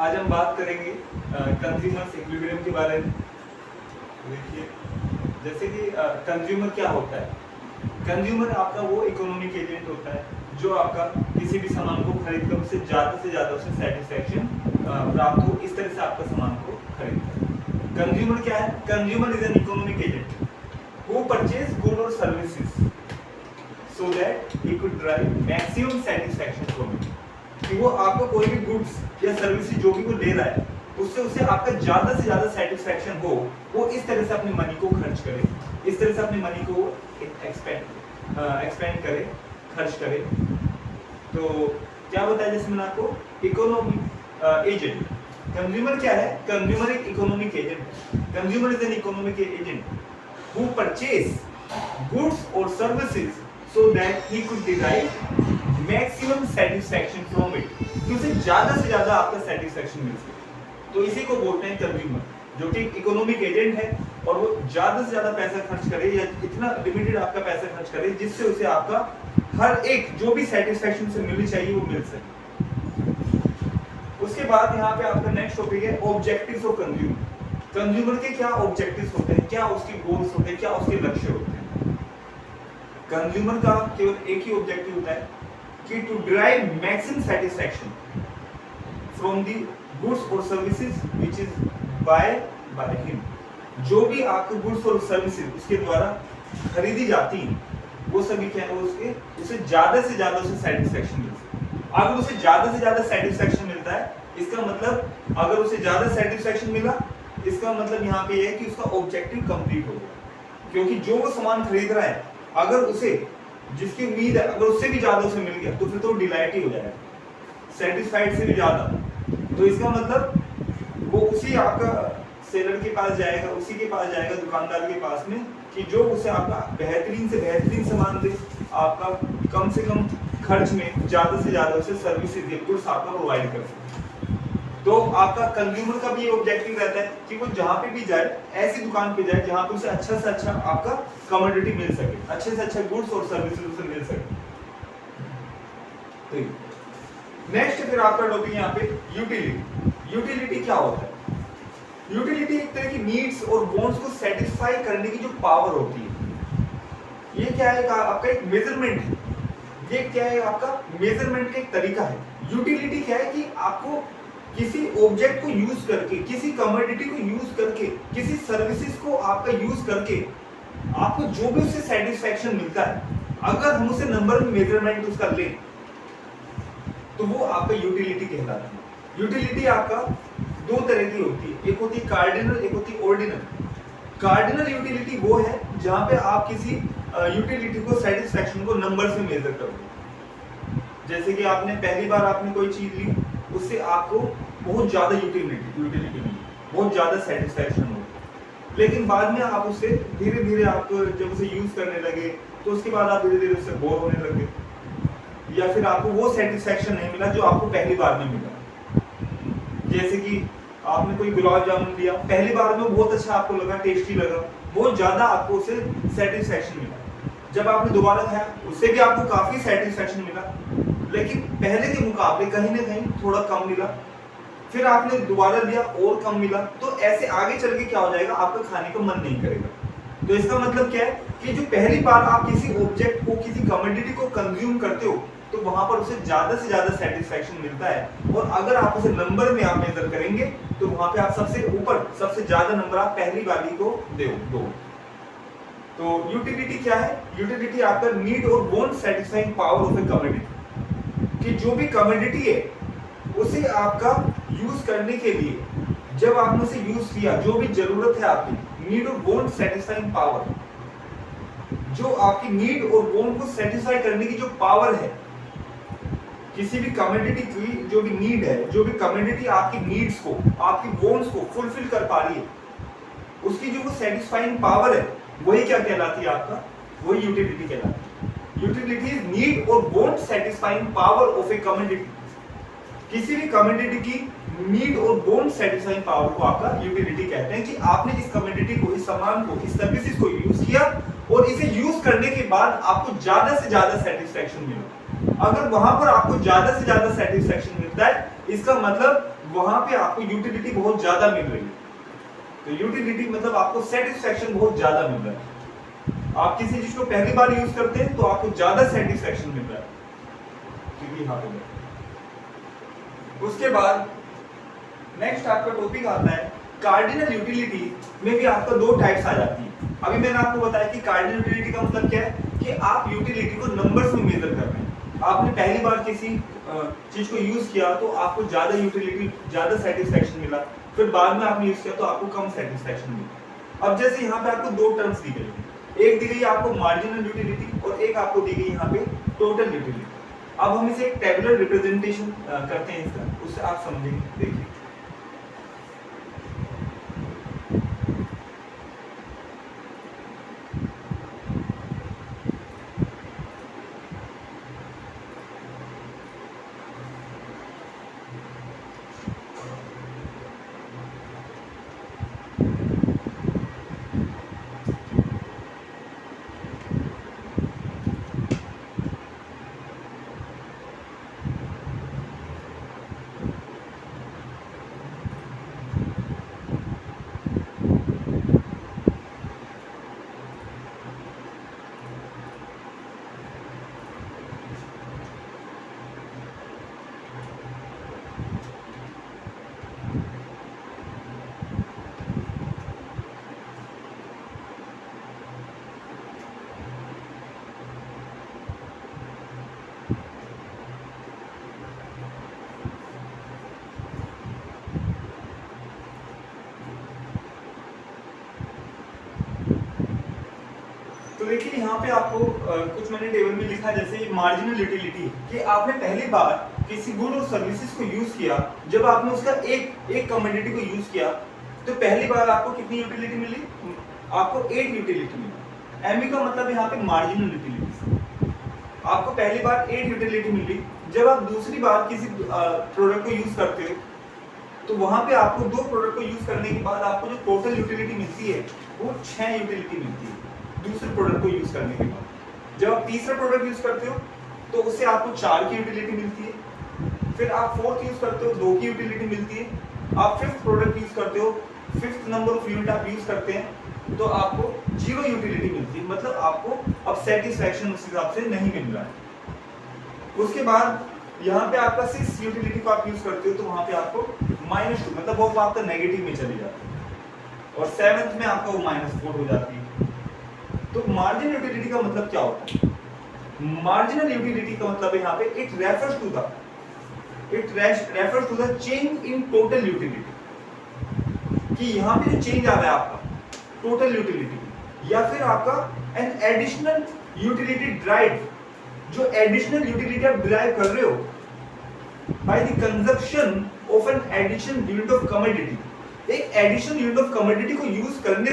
आज हम बात करेंगे कंज्यूमर्स इक्विलिब्रियम के बारे में। देखिए, जैसे कि कंज्यूमर क्या होता है। कंज्यूमर आपका वो इकोनॉमिक एजेंट होता है जो आपका किसी भी सामान को खरीद कर उससे ज़्यादा उसे सेटिस्फैक्शन प्राप्त हो, इस तरह से आपका सामान को खरीदता है। कंज्यूमर क्या है? Consumer is an economic agent who purchase good और services so that he could derive maximum satisfaction from it। कि वो आपको कोई भी गुड्स या सर्विसेज जो भी वो ले रहा है उससे उसे आपका ज्यादा से ज्यादा सेटिस्फैक्शन हो, वो इस तरह से अपनी मनी को खर्च करे, इस तरह से अपनी मनी को एक्सपेंड करे, खर्च करे। तो क्या बताया जैसे मैंने आपको इकोनॉमिक एजेंट। कंज्यूमर क्या है? कंज्यूमर एक इकोनॉमिक एजेंट है। Consumer is an economic agent who purchase goods और services so that he could derive maximum satisfaction from it, कि उसे ज्यादा से ज्यादा आपका सेटिस्फैक्शन मिल सके। तो इसी को बोलते हैं कंज्यूमर, जो कि इकोनॉमिक एजेंट है और वो ज्यादा से ज्यादा पैसा खर्च करे या इतना लिमिटेड आपका पैसा खर्च करे जिससे उसे आपका हर एक जो भी सेटिस्फैक्शन से मिलनी चाहिए वो मिल सके। उसके बाद यहाँ पे आपका नेक्स्ट टॉपिक है ऑब्जेक्टिव्स ऑफ कंज्यूमर। कंज्यूमर के क्या ऑब्जेक्टिव्स होते हैं, क्या उसके गोल्स होते हैं, क्या उसके लक्ष्य होते हैं। कंज्यूमर का केवल एक ही ऑब्जेक्टिव होता है कि to drive maximum satisfaction from the goods और services which is by him. जो भी आपके गुड्स और सर्विसेज उसके द्वारा खरीदी जाती हैं वो सभी क्या है, उसे ज्यादा से ज्यादा उसे सेटिस्फैक्शन मिलता है। अगर उसे ज्यादा से ज्यादा सेटिस्फैक्शन मिलता है, इसका मतलब अगर उसे ज्यादा सेटिस्फैक्शन मिला, इसका मतलब यहाँ पे है कि उसका ऑब्जेक्टिव कंप्लीट हो गया। क्योंकि जो वो सामान खरीद रहा है, अगर उसे जिसकी उम्मीद है अगर उससे भी ज्यादा उसे मिल गया तो फिर तो डिलाइट ही हो जाएगा, सेटिस्फाइड से भी ज्यादा। तो इसका मतलब वो उसी आपका सेलर के पास जाएगा, उसी के पास जाएगा, दुकानदार के पास में, कि जो उसे आपका बेहतरीन से बेहतरीन सामान दे, आपका कम से कम खर्च में ज्यादा से ज्यादा उसे सर्विसेज गुड्स आपका प्रोवाइड कर सके। तो आपका कंज्यूमर का भी ऑब्जेक्टिव रहता है कि वो जहां पे भी जाए ऐसी दुकान पे जाए जहां पे उसे अच्छा से अच्छा आपका कमोडिटी मिल सके, अच्छे से अच्छा गुड्स और सर्विसेज उसे मिल सके। तो नेक्स्ट फिर आपका टॉपिक यहाँ पे यूटिलिटी। यूटिलिटी क्या होता है? यूटिलिटी एक तरह की नीड्स और वांट्स को सेटिस्फाई करने की जो पावर होती है। ये क्या है? आपका एक मेजरमेंट है। ये क्या है? आपका मेजरमेंट का एक तरीका है। यूटिलिटी क्या है कि आपको किसी ऑब्जेक्ट को यूज करके, किसी कमोडिटी को यूज करके, किसी सर्विसेज को आपका यूज करके आपको जो भी उससे सेटिस्फैक्शन मिलता है, अगर हम उसे नंबर में मेजरमेंट उसका लें तो वो आपका यूटिलिटी कहलाता है। यूटिलिटी आपका दो तरह की होती है, एक होती है कार्डिनल, एक होती है ऑर्डिनल। कार्डिनल यूटिलिटी वो है जहां पे आप किसी यूटिलिटी को, सेटिस्फैक्शन को नंबर से मेजर करोगे। जैसे कि आपने पहली बार आपने कोई चीज ली, उससे आपको बहुत ज्यादा यूटिलिटी मिली, बहुत ज्यादा सेटिस्फैक्शन हो, लेकिन बाद में आप उससे धीरे धीरे आप जब उसे यूज करने लगे तो उसके बाद आप धीरे धीरे उससे बोर होने लगे, या फिर आपको वो सेटिस्फैक्शन नहीं मिला जो आपको पहली बार में मिला। जैसे कि आपने कोई गुलाब जामुन लिया, पहली बार में बहुत अच्छा आपको लगा, टेस्टी लगा, बहुत ज्यादा आपको उससे सेटिस्फैक्शन मिला। जब आपने दोबारा खाया उससे भी आपको काफी सेटिस्फैक्शन मिला, लेकिन पहले के मुकाबले कहीं ना कहीं थोड़ा कम मिला। फिर आपने दोबारा लिया और कम मिला, तो ऐसे आगे चल के क्या हो जाएगा, आपका खाने का मन नहीं करेगा। तो इसका मतलब क्या है कि जो पहली बार आप किसी ऑब्जेक्ट को, किसी कमोडिटी को कंज्यूम करते हो तो वहां पर उसे ज्यादा से ज्यादा सेटिस्फैक्शन मिलता है, और अगर आप उसे नंबर में आप मेजर करेंगे तो वहां पे आप सबसे ऊपर, सबसे ज्यादा नंबर आप पहली वाली को दो। तो यूटिलिटी क्या है? यूटिलिटी आपका नीड और want satisfying power of A commodity, कि जो भी कमोडिटी है उसे आपका यूज करने के लिए, जब आपने उसे यूज किया, जो भी जरूरत है आपकी, नीड और वांट सेटिस्फाइंग पावर, जो आपकी नीड और वांट को सेटिस्फाई करने की जो पावर है, किसी भी कमोडिटी की जो भी नीड है, जो भी कमोडिटी आपकी नीड्स को, आपकी वांट्स को फुलफिल कर पा रही है, उसकी जो वो सेटिस्फाइंग पावर है, वही क्या कहलाती है? आपका वही यूटिलिटी कहलाती है। यूटिलिटी इज नीड और want satisfying power of A commodity. किसी भी कमोडिटी की नीड और वांट सेटिस्फाइंग पावर को आपका यूटिलिटी कहते हैं, कि आपने इस कमोडिटी को, इस सामान को, इस सर्विसेज को यूज किया और इसे यूज करने के बाद आपको ज्यादा से ज्यादा सेटिस्फैक्शन मिला। अगर वहां पर आपको ज्यादा से ज्यादा सेटिस्फैक्शन मिलता है, इसका मतलब वहां पे आपको यूटिलिटी बहुत ज्यादा मिल रही है। तो यूटिलिटी मतलब आपको सेटिस्फेक्शन बहुत ज्यादा मिल रहा है। आप किसी चीज को पहली बार यूज करते हैं तो आपको ज्यादा सेटिस्फेक्शन मिल रहा है, क्योंकि यहाँ पे उसके बाद नेक्स्ट आपका टॉपिक आता है कार्डिनल यूटिलिटी में भी आपका दो टाइप्स आ जाती है। अभी मैंने आपको बताया कि कार्डिनल यूटिलिटी का मतलब क्या है कि आप यूटिलिटी को नंबर्स में मेजर कर रहे हैं। आपने पहली बार किसी चीज को यूज किया तो आपको ज्यादा यूटिलिटी, ज्यादा सेटिस्फेक्शन मिला, फिर बाद में आपने यूज किया तो आपको कम सेटिस्फेक्शन मिला। अब जैसे यहाँ पे आपको दो टर्म्स दी गई, एक दी गई आपको मार्जिनल यूटिलिटी और एक आपको दी गई यहाँ पे टोटल यूटिलिटी। अब हम इसे एक टेबुलर रिप्रेजेंटेशन करते हैं इसका, उससे आप समझेंगे। देखिए तो देखिए यहाँ पे आपको कुछ मैंने टेबल में लिखा है, जैसे मार्जिनल यूटिलिटी कि आपने पहली बार किसी गुड और सर्विसेज को यूज किया, जब आपने उसका एक कमोडिटी को यूज किया तो पहली बार आपको कितनी यूटिलिटी मिली? आपको 8 यूटिलिटी मिली। एमई का मतलब यहाँ पे मार्जिनल यूटिलिटी। आपको पहली बार 8 यूटिलिटी मिली। जब आप दूसरी बार किसी प्रोडक्ट को यूज करते हो तो वहां पे आपको दो प्रोडक्ट को यूज करने के बाद आपको जो टोटल यूटिलिटी मिलती है वो 6 यूटिलिटी मिलती है दूसरे प्रोडक्ट को यूज करने के बाद। जब आप तीसरा प्रोडक्ट यूज करते हो तो उससे आपको 4 की यूटिलिटी मिलती है। फिर आप फोर्थ यूज करते हो 2 की यूटिलिटी मिलती है। आप फिफ्थ प्रोडक्ट यूज करते हो, फिफ्थ नंबर ऑफ यूनिट आप यूज करते हैं तो आपको 0 यूटिलिटी मिलती है। मतलब आपको अब सेटिस्फैक्शन उस हिसाब से नहीं मिल रहा है। उसके बाद यहाँ पे आपका 6 यूटिलिटी को आप यूज करते हो तो वहां पे आपको -2 मतलब वो आपका नेगेटिव में चली जाती है, और 7th में आपका वो -4 हो जाती है। तो मार्जिनल यूटिलिटी का मतलब क्या होता है? मार्जिनल यूटिलिटी का मतलब यहाँ पे it refers to the change in total utility, कि यहाँ पे जो चेंज आ रहा है आपका टोटल यूटिलिटी, या फिर आपका एन एडिशनल यूटिलिटी ड्राइव, जो एडिशनल यूटिलिटी आप ड्राइव कर रहे हो by the consumption of an additional unit of commodity. एक एडिशनल यूनिट ऑफ कमोडिटी को यूज करने